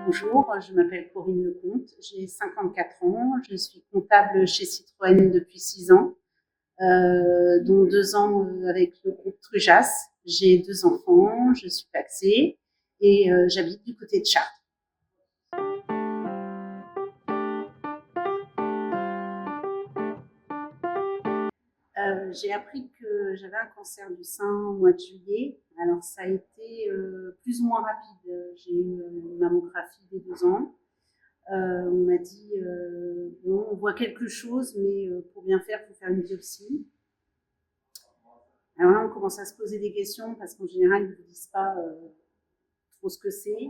Bonjour, je m'appelle Corinne Lecomte, j'ai 54 ans, je suis comptable chez Citroën depuis 6 ans, dont 2 ans avec le groupe Trujas. J'ai 2 enfants, je suis pacsée et j'habite du côté de Chartres. J'ai appris que j'avais un cancer du sein au mois de juillet. Alors ça a été plus ou moins rapide. J'ai eu une mammographie des 2 ans. On m'a dit bon, on voit quelque chose, mais pour bien faire, il faut faire une biopsie. Alors là, on commence à se poser des questions parce qu'en général, ils ne vous disent pas trop ce que c'est.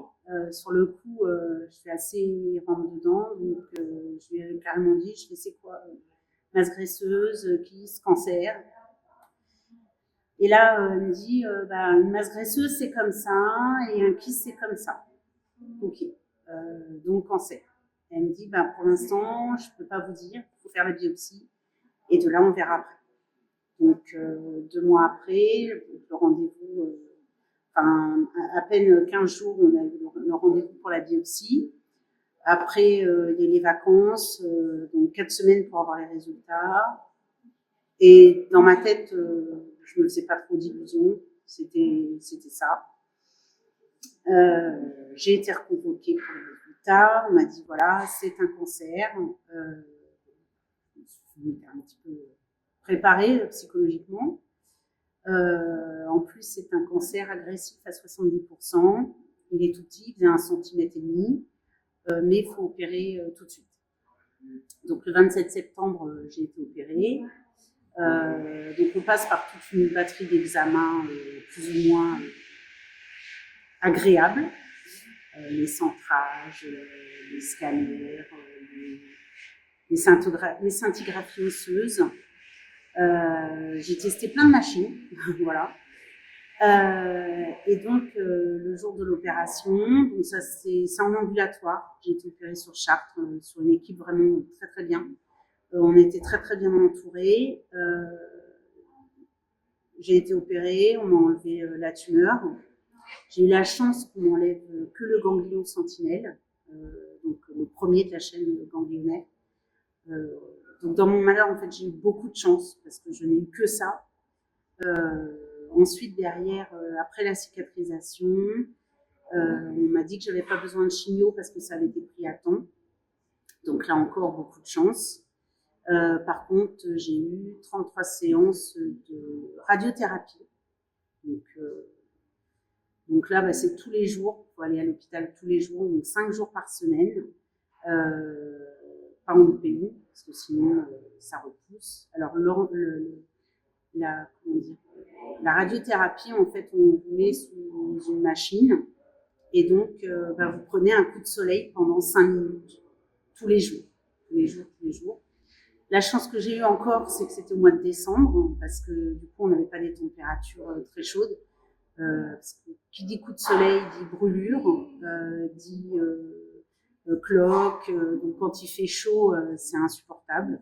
Sur le coup, je suis assez rentre dedans, donc je lui ai carrément dit, je fais c'est quoi masse graisseuse, kyste, cancer. Et là, elle me dit, une masse graisseuse c'est comme ça et un kyste c'est comme ça. Ok, donc cancer. Elle me dit, pour l'instant, je ne peux pas vous dire, il faut faire la biopsie et de là, on verra après. Donc, 2 mois après, le rendez-vous, à peine 15 jours, on a eu le rendez-vous pour la biopsie. Après, il y a les vacances, donc 4 semaines pour avoir les résultats. Et dans ma tête, je ne me faisais pas trop d'illusions, c'était ça. J'ai été reconvoquée pour les résultats. On m'a dit voilà, c'est un cancer. Je m'étais un petit peu préparée psychologiquement. En plus, c'est un cancer agressif à 70%. Il est tout petit, il fait 1,5 cm, mais il faut opérer tout de suite. Donc le 27 septembre, j'ai été opérée. Donc on passe par toute une batterie d'examens plus ou moins agréables. Les centrages, les scanners, les scintigraphies osseuses. J'ai testé plein de machines, voilà. Et donc le jour de l'opération, donc ça c'est en ambulatoire. J'ai été opérée sur Chartres, sur une équipe vraiment très très bien. On était très très bien entourés. J'ai été opérée, on m'a enlevé la tumeur. J'ai eu la chance qu'on m'enlève que le ganglion sentinelle, donc le premier de la chaîne ganglionnaire. Donc dans mon malheur, en fait, j'ai eu beaucoup de chance parce que je n'ai eu que ça. Ensuite, derrière, après la cicatrisation, on m'a dit que j'avais pas besoin de chimio parce que ça avait été pris à temps. Donc là encore, beaucoup de chance. Par contre, j'ai eu 33 séances de radiothérapie. Donc là, c'est tous les jours. Il faut aller à l'hôpital tous les jours, donc 5 jours par semaine. Pas en loupé, parce que sinon, ça repousse. Alors, la radiothérapie, en fait, on vous met sous une machine et donc vous prenez un coup de soleil pendant 5 minutes, tous les jours. Tous les jours, tous les jours. La chance que j'ai eue encore, c'est que c'était au mois de décembre, parce que du coup, on n'avait pas des températures très chaudes. Parce que qui dit coup de soleil dit brûlure, dit cloque. Donc quand il fait chaud, c'est insupportable.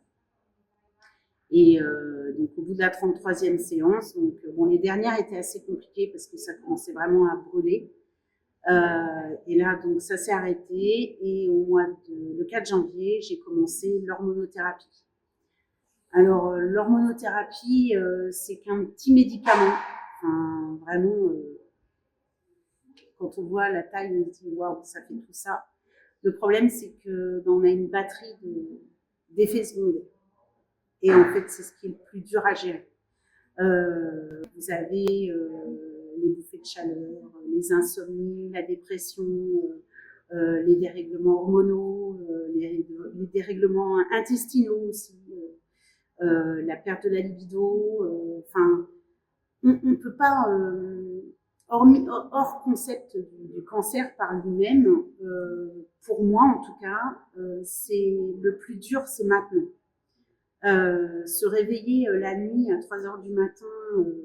Et donc au bout de la 33e séance, donc bon, les dernières étaient assez compliquées parce que ça commençait vraiment à brûler. Et là, donc ça s'est arrêté et le 4 janvier, j'ai commencé l'hormonothérapie. Alors l'hormonothérapie, c'est qu'un petit médicament, vraiment. Quand on voit la taille, on se dit waouh, ça fait tout ça. Le problème, c'est qu'on a une batterie d'effets secondaires. Et en fait, c'est ce qui est le plus dur à gérer. Vous avez les bouffées de chaleur, les insomnies, la dépression, les dérèglements hormonaux, les dérèglements intestinaux aussi, la perte de la libido. On ne peut pas, hors concept du cancer par lui-même, pour moi en tout cas, c'est le plus dur, c'est maintenant. Se réveiller la nuit à 3 heures du matin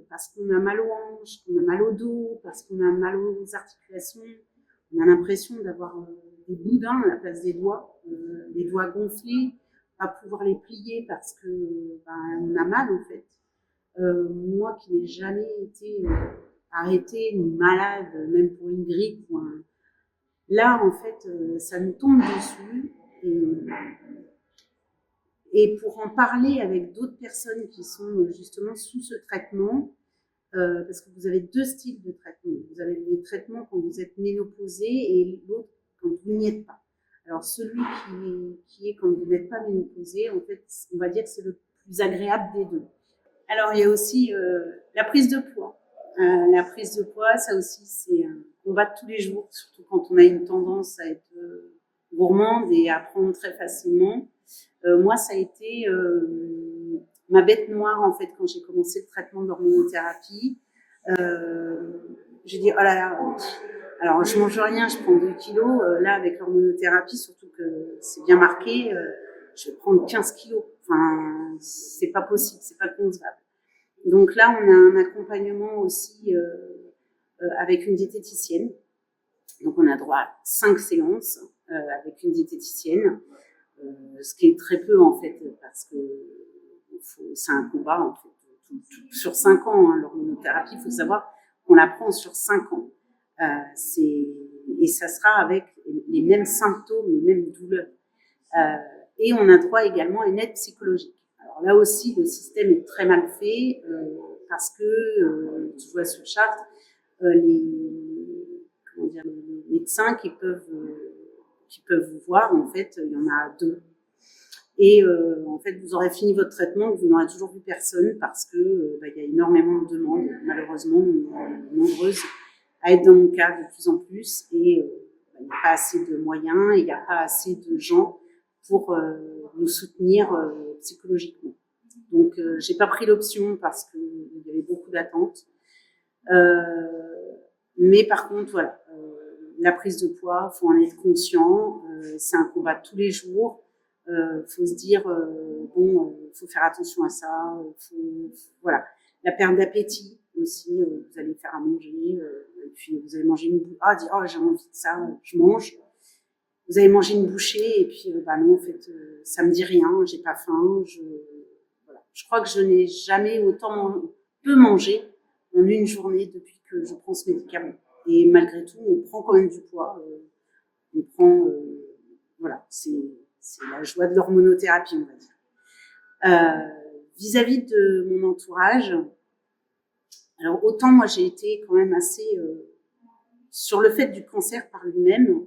parce qu'on a mal aux hanches, qu'on a mal au dos, parce qu'on a mal aux articulations, on a l'impression d'avoir des boudins à la place des doigts, les doigts gonflés, pas pouvoir les plier parce que on a mal en fait. Moi qui n'ai jamais été arrêtée ni malade, même pour une grippe Là, en fait, ça nous tombe dessus et pour en parler avec d'autres personnes qui sont justement sous ce traitement, parce que vous avez deux styles de traitement. Vous avez les traitements quand vous êtes ménopausé et l'autre quand vous n'y êtes pas. Alors celui qui est quand vous n'êtes pas ménopausé, en fait, on va dire que c'est le plus agréable des deux. Alors il y a aussi la prise de poids. La prise de poids, ça aussi, c'est un combat de tous les jours, surtout quand on a une tendance à être gourmande et à prendre très facilement. Moi, ça a été ma bête noire, en fait, quand j'ai commencé le traitement d'hormonothérapie. J'ai dit, oh là là, alors je mange rien, je prends 2 kilos. Là, avec l'hormonothérapie, surtout que c'est bien marqué, je vais prendre 15 kilos. Enfin, c'est pas possible, c'est pas concevable. Donc là, on a un accompagnement aussi avec une diététicienne. Donc on a droit à 5 séances avec une diététicienne, ce qui est très peu en fait, parce que c'est un combat en fait, sur 5 ans. Hein, l'hormonothérapie, il faut savoir qu'on la prend sur 5 ans. Et ça sera avec les mêmes symptômes, les mêmes douleurs. Et on a droit également à une aide psychologique. Alors là aussi, le système est très mal fait parce que, tu vois sur Chartres, les médecins qui peuvent vous voir, en fait, il y en a 2. Et en fait, vous aurez fini votre traitement, vous n'aurez toujours vu personne parce que y a énormément de demandes, malheureusement, nombreuses, à être dans mon cas de plus en plus. Et il n'y a pas assez de moyens, il n'y a pas assez de gens pour nous soutenir psychologiquement. Donc, j'ai pas pris l'option parce qu'il y avait beaucoup d'attentes. Mais par contre, voilà, la prise de poids, faut en être conscient. C'est un combat de tous les jours. Faut se dire faut faire attention à ça. Voilà, la perte d'appétit aussi. Vous allez faire à manger, et puis vous allez manger une bouchée. J'ai envie de ça, je mange. Vous allez manger une bouchée et puis non, en fait, ça me dit rien. J'ai pas faim. Voilà. Je crois que je n'ai jamais autant peu mangé en une journée depuis que je prends ce médicament. Et malgré tout, on prend quand même du poids. On prend, voilà, c'est la joie de l'hormonothérapie, on va dire. Vis-à-vis de mon entourage, alors autant moi j'ai été quand même assez sur le fait du cancer par lui-même,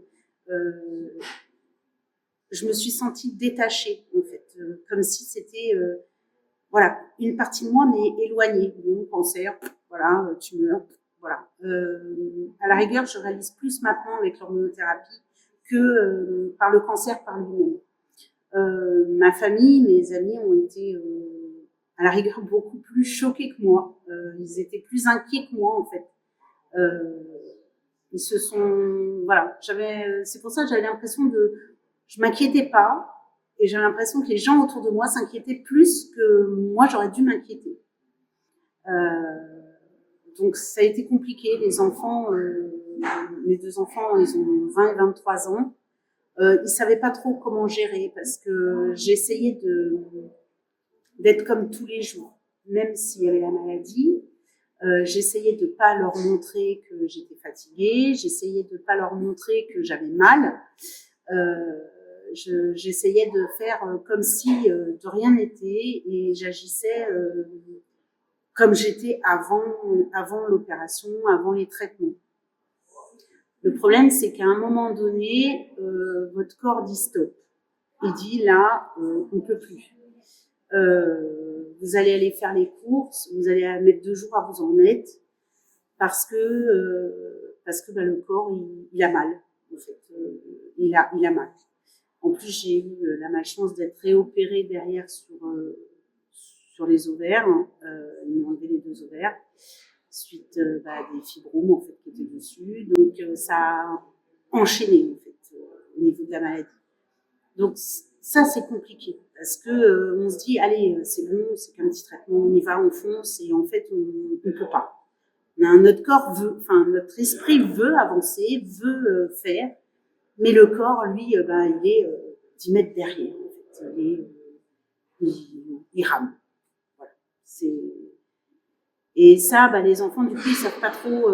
je me suis sentie détachée en fait, comme si c'était voilà, une partie de moi mais éloignée. Bon, cancer, voilà, tu meurs, voilà. À la rigueur, je réalise plus maintenant avec l'hormonothérapie que par le cancer par lui-même. Ma famille, mes amis ont été à la rigueur beaucoup plus choqués que moi. Ils étaient plus inquiets que moi en fait. Ils se sont, voilà, c'est pour ça que j'avais l'impression je m'inquiétais pas et j'avais l'impression que les gens autour de moi s'inquiétaient plus que moi j'aurais dû m'inquiéter. Donc ça a été compliqué. Les enfants, mes 2 enfants, ils ont 20 et 23 ans. Ils savaient pas trop comment gérer parce que j'essayais d'être comme tous les jours, même s'il y avait la maladie. J'essayais de pas leur montrer que j'étais fatiguée, j'essayais de pas leur montrer que j'avais mal. J'essayais de faire comme si de rien n'était et j'agissais comme j'étais avant l'opération, avant les traitements. Le problème, c'est qu'à un moment donné, votre corps dit stop. Il dit là, on ne peut plus. Vous allez aller faire les courses, vous allez mettre 2 jours à vous en remettre parce que le corps il a mal en fait, il a mal. En plus j'ai eu la malchance d'être réopérée derrière sur les ovaires, ils m'ont enlevé les 2 ovaires suite des fibromes en fait qui étaient dessus, donc ça a enchaîné en fait au niveau de la maladie. Donc ça c'est compliqué parce que on se dit allez c'est bon, c'est qu'un petit traitement, on y va, on fonce et en fait on peut pas. Notre corps veut, enfin notre esprit veut avancer, veut faire, mais le corps lui il est 10 mètres derrière en fait, il rame. Voilà. Et ça, les enfants, du coup, ils savent pas trop.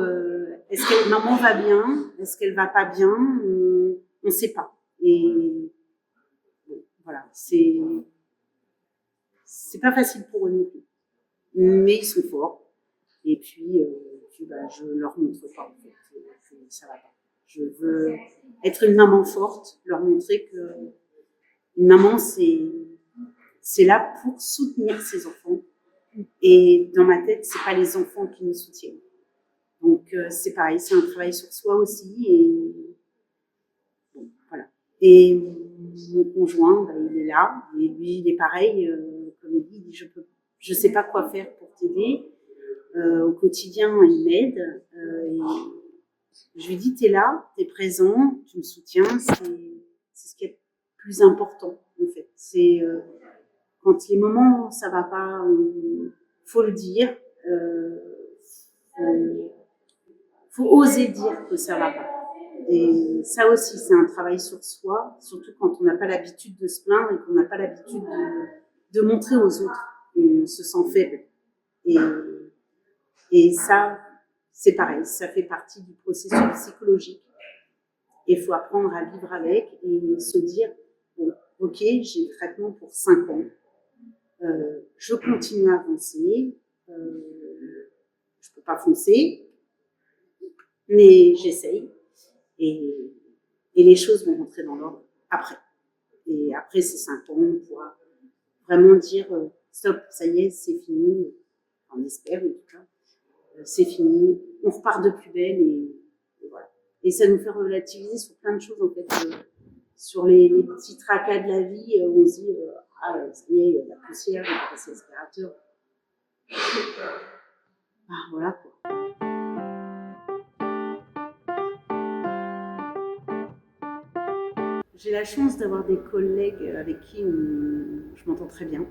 Est-ce que maman va bien? Est-ce qu'elle va pas bien? ne sait pas. Et bon, voilà, c'est pas facile pour eux non plus. Mais ils sont forts. Et puis je leur montre pas, en fait, que ça va pas. Je veux être une maman forte, leur montrer que une maman, c'est là pour soutenir ses enfants. Et dans ma tête, c'est pas les enfants qui nous soutiennent. Donc c'est pareil, c'est un travail sur soi aussi. Et bon, voilà. Et mon conjoint, bah, il est là. Et lui, il est pareil. Comme il dit, je sais pas quoi faire pour t'aider. Au quotidien, il m'aide. Je lui dis, t'es là, t'es présent, tu me soutiens. C'est ce qui est le plus important, en fait. C'est quand les moments où ça va pas, faut le dire. Faut oser dire que ça va pas. Et ça aussi, c'est un travail sur soi, surtout quand on n'a pas l'habitude de se plaindre et qu'on n'a pas l'habitude de montrer aux autres qu'on se sent faible. Et ça, c'est pareil, ça fait partie du processus psychologique. Il faut apprendre à vivre avec et se dire, bon, ok, j'ai le traitement pour 5 ans, je continue à avancer, je peux pas foncer, mais j'essaye et les choses vont rentrer dans l'ordre après. Et après ces 5 ans, on pourra vraiment dire stop, ça y est, c'est fini, on espère en tout cas, c'est fini, on repart de plus belle et voilà. Et ça nous fait relativiser sur plein de choses en fait, sur les petits tracas de la vie, on se dit ah ça y est, il y a de la poussière, on va passer l'aspirateur. Ah voilà quoi. J'ai la chance d'avoir des collègues avec qui je m'entends très bien.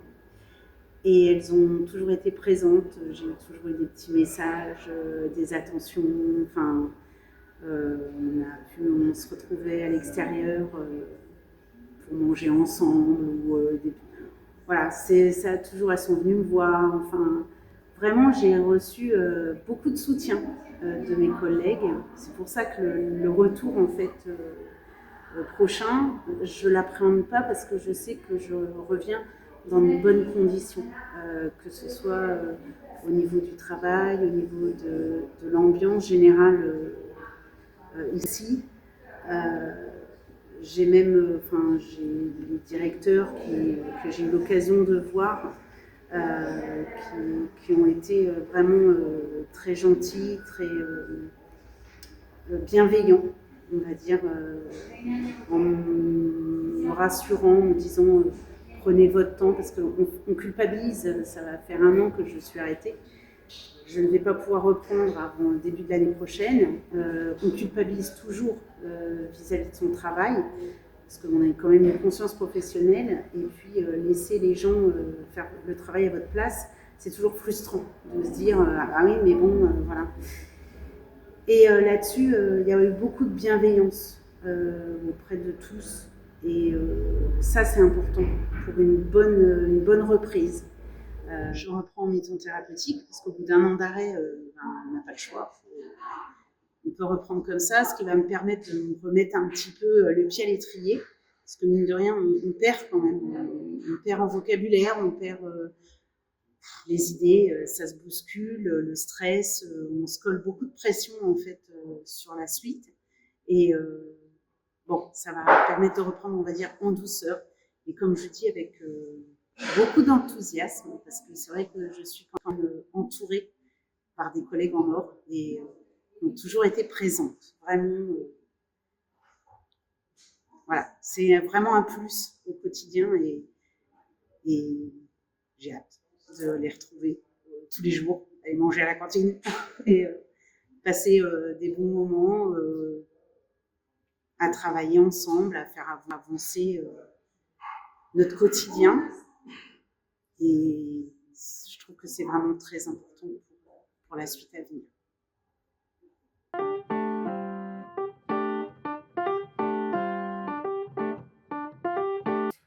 Et elles ont toujours été présentes. J'ai toujours eu des petits messages, des attentions. Enfin, on se retrouvait à l'extérieur pour manger ensemble. Voilà, ça a toujours, elles sont venues me voir. Enfin, vraiment, j'ai reçu beaucoup de soutien de mes collègues. C'est pour ça que le retour, en fait, prochain, je ne l'appréhende pas parce que je sais que je reviens dans de bonnes conditions, que ce soit au niveau du travail, au niveau de l'ambiance générale ici. J'ai même, j'ai les directeurs que j'ai eu l'occasion de voir, qui ont été vraiment très gentils, très bienveillants, on va dire, en me rassurant, en me disant prenez votre temps parce qu'on culpabilise, ça va faire 1 an que je suis arrêtée. Je ne vais pas pouvoir reprendre avant le début de l'année prochaine. On culpabilise toujours vis-à-vis de son travail parce qu'on a quand même une conscience professionnelle et puis laisser les gens faire le travail à votre place, c'est toujours frustrant de se dire ah oui mais bon voilà. Et là-dessus, il y a eu beaucoup de bienveillance auprès de tous. Et ça, c'est important pour une bonne reprise. Je reprends mes temps thérapeutiques parce qu'au bout d'1 an d'arrêt, on n'a pas le choix. On peut reprendre comme ça, ce qui va me permettre de me remettre un petit peu le pied à l'étrier. Parce que mine de rien, on perd quand même. On perd en vocabulaire, on perd les idées, ça se bouscule, le stress, on se colle beaucoup de pression en fait sur la suite. Et bon, ça va permettre de reprendre, on va dire, en douceur. Et comme je dis, avec beaucoup d'enthousiasme, parce que c'est vrai que je suis quand même entourée par des collègues en or et ont toujours été présentes. Vraiment, voilà, c'est vraiment un plus au quotidien et j'ai hâte de les retrouver tous les jours, aller manger à la cantine et passer des bons moments à travailler ensemble, à faire avancer notre quotidien. Et je trouve que c'est vraiment très important pour la suite à venir.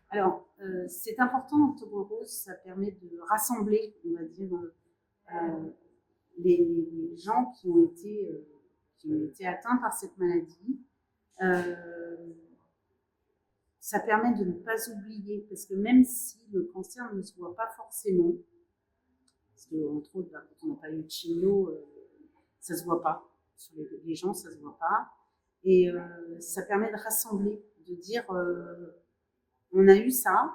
Alors, c'est important, Octobre Rose, ça permet de rassembler, on va dire, les gens qui ont été atteints par cette maladie. ça permet de ne pas oublier, parce que même si le cancer ne se voit pas forcément, parce que entre autres, quand on n'a pas eu de chimio, ça se voit pas. Sur les gens, ça se voit pas. Et ça permet de rassembler, de dire on a eu ça,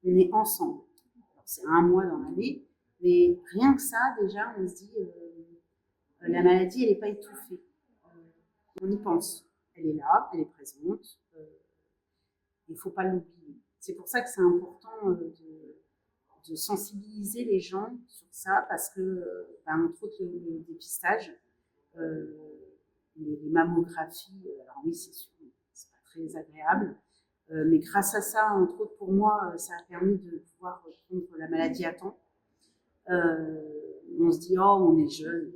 on est ensemble. C'est un mois dans l'année, mais rien que ça, déjà, on se dit la maladie, elle n'est pas étouffée. On y pense. Elle est là, elle est présente. Il ne faut pas l'oublier. C'est pour ça que c'est important de sensibiliser les gens sur ça, parce que, entre autres, le dépistage, les mammographies, alors oui, c'est sûr, c'est pas très agréable, mais grâce à ça, entre autres pour moi, ça a permis de pouvoir prendre la maladie à temps. On se dit, oh, on est jeune,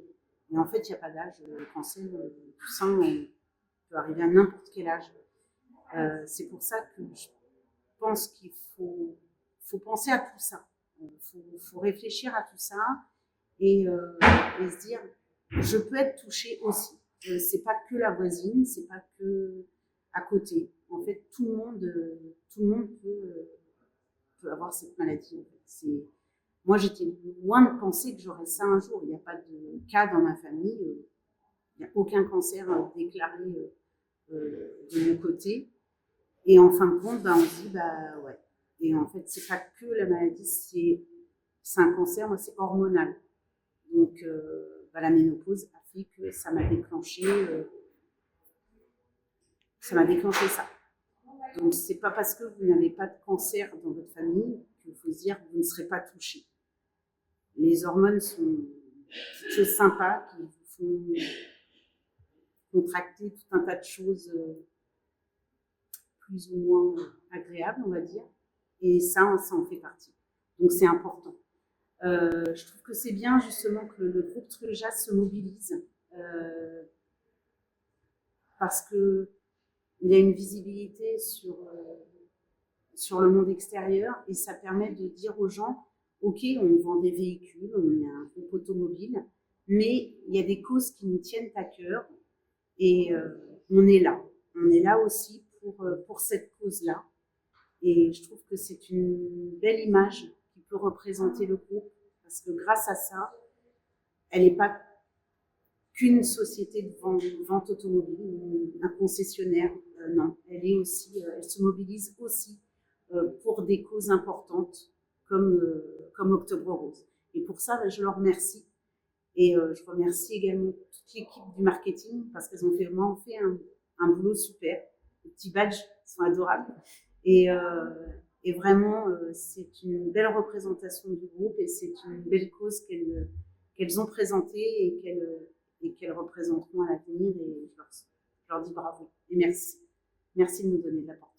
mais en fait, il n'y a pas d'âge. Le cancer du sein peut arriver à n'importe quel âge. C'est pour ça que je pense qu'il faut penser à tout ça. Faut réfléchir à tout ça et se dire, je peux être touchée aussi. C'est pas que la voisine, c'est pas que à côté. En fait, tout le monde peut avoir cette maladie. En fait. Moi, j'étais loin de penser que j'aurais ça un jour. Il n'y a pas de cas dans ma famille. Il n'y a aucun cancer déclaré de mon côté. Et en fin de compte, on se dit, ouais. Et en fait, c'est pas que la maladie, c'est un cancer, moi, c'est hormonal. Donc, la ménopause a fait que ça m'a déclenché ça. Donc, c'est pas parce que vous n'avez pas de cancer dans votre famille qu'il faut se dire que vous ne serez pas touché. Les hormones sont des choses sympas qui vous font contracter tout un tas de choses plus ou moins agréables, on va dire. Et ça en fait partie. Donc, c'est important. Je trouve que c'est bien justement que le groupe Trueljas se mobilise parce qu'il y a une visibilité sur le monde extérieur et ça permet de dire aux gens, ok, on vend des véhicules, on est un groupe automobile, mais il y a des causes qui nous tiennent à cœur et on est là. On est là aussi pour cette cause-là. Et je trouve que c'est une belle image qui peut représenter le groupe parce que grâce à ça, elle n'est pas qu'une société de vente automobile, un concessionnaire, non. Elle se mobilise aussi pour des causes importantes comme Octobre Rose. Et pour ça, je leur remercie. Et je remercie également toute l'équipe du marketing parce qu'elles ont vraiment fait un boulot super. Les petits badges sont adorables. Et vraiment, c'est une belle représentation du groupe et c'est une belle cause qu'elles ont présentée et qu'elles représenteront à l'avenir. Et je leur dis bravo et merci. Merci de nous donner de la porte.